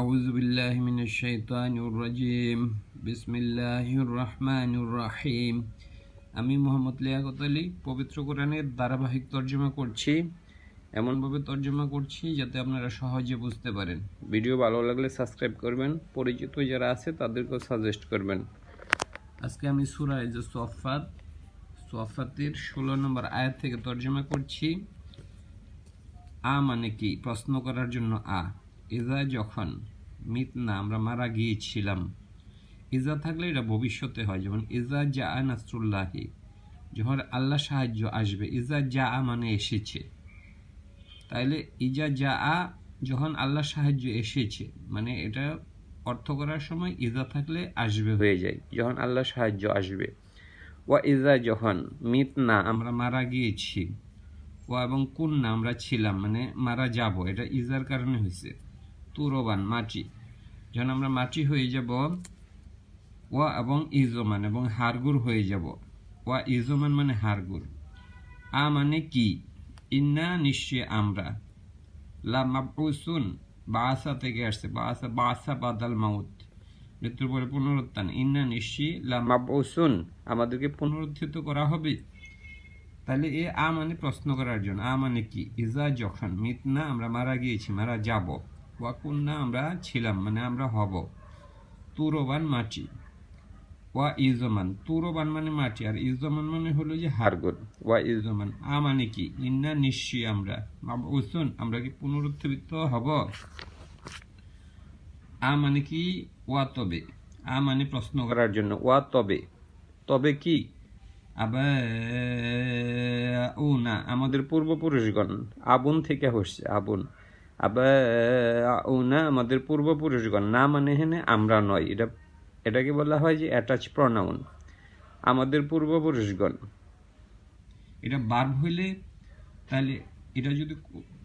আউযু বিল্লাহি মিনাশ শাইতানির রাজিম। বিসমিল্লাহির রহমানির রহিম। আমি মোহাম্মদ লিয়াকত আলী পবিত্র কোরআনের ধারাবাহিক তর্জমা করছি। এমনভাবে তর্জমা করছি যাতে আপনারা সহজে বুঝতে পারেন। ভিডিও ভালো লাগলে সাবস্ক্রাইব করবেন, পরিচিত যারা আছে তাদেরকেও সাজেস্ট করবেন। আজকে আমি সূরা সফাতের 16 নম্বর আয়াত থেকে তর্জমা করছি। আ মানে কি? প্রশ্ন করার জন্য আ। ইজা যখন, মিত না আমরা মারা গিয়েছিলাম। ইজা থাকলে এটা ভবিষ্যতে হয়, যেমন ইজা জা নাসরুল্লাহি, যখন আল্লাহ সাহায্য আসবে। ইজা জা মানে এসেছে, তাইলে ইজা জা যখন আল্লাহ সাহায্য এসেছে, মানে এটা অর্থ করার সময় ইজা থাকলে আসবে হয়ে যায়, যখন আল্লাহ সাহায্য আসবে। ওয়া ইজা যখন, মিত না আমরা মারা গিয়েছি। ও এবং কোন না আমরা ছিলাম, মানে মারা যাব, এটা ইজার কারণে হয়েছে। তুরবান মাটি, যখন আমরা মাটি হয়ে যাব। ওয়া এবং ইজমান এবং হারগুর হয়ে যাব। ওয়া ইজমান মানে হারগুর। আ মানে কি? ইন্না নিশ্চয় আমরা। লা মাবউসুন বাসা থেকে আসছে, বাসা বাদাল মাউত, মৃত্যুর পরে পুনরুত্থান। ইন্না নিশ্চয় লা মাবউসুন আমাদেরকে পুনরুত্থিত করা হবে। তাহলে এ আ মানে প্রশ্ন করার জন্য। আ মানে কি? ইজা যখন, মিত না আমরা মারা গিয়েছি, মারা যাব। ওয়া কুন্না আমরা ছিলাম, মানে আমরা হব। তুরবান মাটি। ওয়া ইজমান, তুরবান মানে মাটি, আর ইজমান মানে হলো যে হাড়গোড়। ওয়া ইজমান, আ মানে কি? ইন্না নিশ্চয়ই আমরা, মাবউসুন আমরা কি পুনরুত্থিত হব। আ মানে কি? ওয়া তবে। আ মানে প্রশ্ন করার জন্য। ওয়া তবে, তবে কি? আবাউনা আমাদের পূর্বপুরুষগণ। আবুন থেকে হচ্ছে আবুন। আবাউনা আমাদের পূর্বপুরুষগণ। না মানে হেনে আমরা নয়, এটাকে বলা হয় যে অ্যাটাচ প্রনাউন। আমাদের পূর্বপুরুষগণ, এটা বার্ব হইলে, তাহলে এটা যদি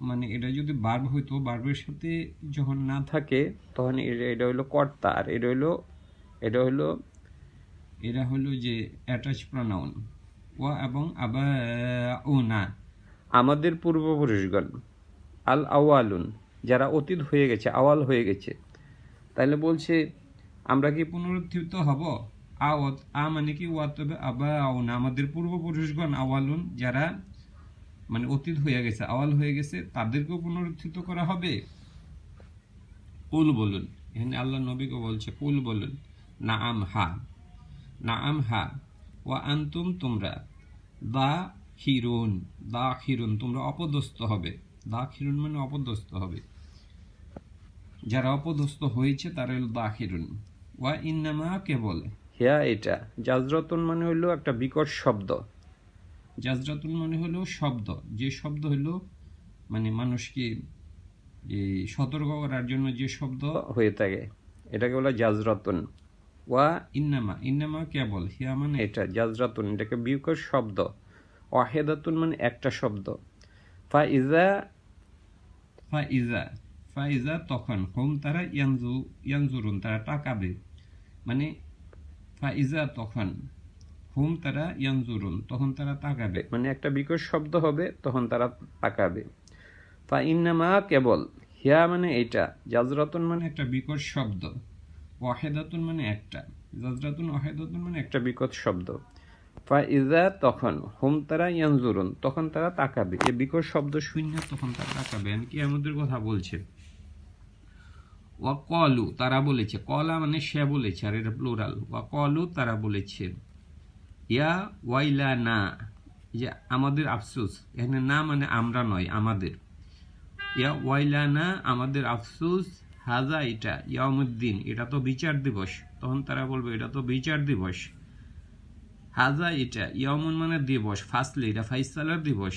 মানে এটা যদি বার্ব হইতো, বার্বের সাথে যখন না থাকে তখন এটা হইলো কর্তা, আর এটা হলো যে অ্যাটাচ প্রনাউন। ওয়া এবং আবাউনা আমাদের পূর্বপুরুষগণ। আল আওয়ালুন যারা অতীত হয়ে গেছে, আওয়াল হয়ে গেছে। তাহলে বলছে আমরা কি পুনরুত্থিত হব। আ মানে কি? ওয়া তবে আবাউনা আমাদের পূর্বপুরুষগণ। আওয়ালুন যারা মানে অতীত হয়ে গেছে, আওয়াল হয়ে গেছে, তাদেরকেও পুনরুত্থিত করা হবে। কুল বলুন, এখানে আল্লাহ নবীকে বলছে কুল বলুন। নাআম হা, নাআম হা। ওয়া আনতুম তোমরা। দাখিরুন তোমরা অপদস্থ হবে। দাখিরুন মানে অপদস্থ হবে, যারা অপদস্থ হয়েছে তারা হলো দাখিরুন। ওয়া ইন্নামা কেবল, হ্যাঁ এটা জাজরাতুন মানে হলো একটা বিকট শব্দ। জাজরাতুন মানে হলো শব্দ, যে শব্দ হলো মানে মানুষকে সতর্ক করার জন্য যে শব্দ হয়ে থাকে, এটাকে বলা জাজরাতুন। ওয়া ইন্নামা, ইন্নামা কেবল, হিয়া মানে এটা, জাজরাতুন এটাকে বিকট শব্দ। ওয়াহেদাতুন মানে একটা শব্দ। ফাইজা তখন, হুম তারা, ইয়ানজুরুন তারা তাকাবে, মানে ফাইজা তখন, হুম তারা ইয়ানজুরুন তখন তারা তাকাবে, মানে একটা বিকট শব্দ হবে তখন তারা তাকাবে। ফা ইন্নামা কেবল, হিয়া মানে এটা, জাজরাতুন মানে একটা বিকট শব্দ, ওয়াহেদাতুন মানে একটা, জাজরাতুন ওয়াহেদাতুন মানে একটা বিকট শব্দ। ফা ইজা তখন, হুম তারা ইয়ানজুরুন তখন তারা তাকাবে, এই বিকট শব্দ শূন্য তখন তারা তাকাবে। কিয়ামতের কথা বলছে। ওয়া কলু তারা বলেছে, কলা মানে সে বলেছে, আর এটা প্লুরাল। ওয়া কলু তারা বলেছে, ইয়া ওয়াইলা না, যে আমাদের আফসোস। এখানে না মানে আমরা নয়, আমাদের। ইয়া ওয়াইলা না আমাদের আফসোস। হাজা এটা, ইয়াউমুদ্দিন এটা তো বিচার দিবস। তখন তারা বলবে এটা তো বিচার দিবস। হাজা এটা, ইয়াউমুন মানে দিবস, ফাসলে এটা ফাইসালার দিবস।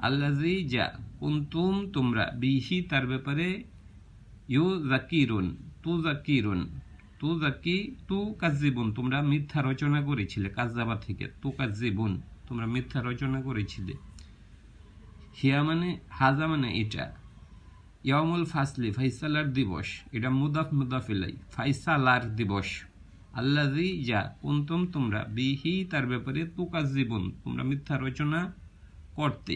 আল্লাজি যা, কুনতুম তোমরা, বিহি তার ব্যাপারে, তু কাজ্জিবুন তোমরা মিথ্যা রচনা করেছিলে। কাজ্জাবা থেকে তু কাজ্জিবুন তোমরা মিথ্যা রচনা করেছিলে। হিয়া মানে হাজা মানে এটা, ইয়াউমুল ফাসলি ফাইসালার দিবস, এটা মুদাফ মুদাফ ইলাই, ফাইসালার দিবস। আল্লাযী যা, কুনতুম তোমরা, বিহি তার ব্যাপারে, তুকাজ্জিবুন তোমরা মিথ্যা রচনা করতে।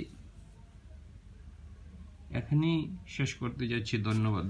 এখানেই শেষ করতে যাচ্ছি। ধন্যবাদ।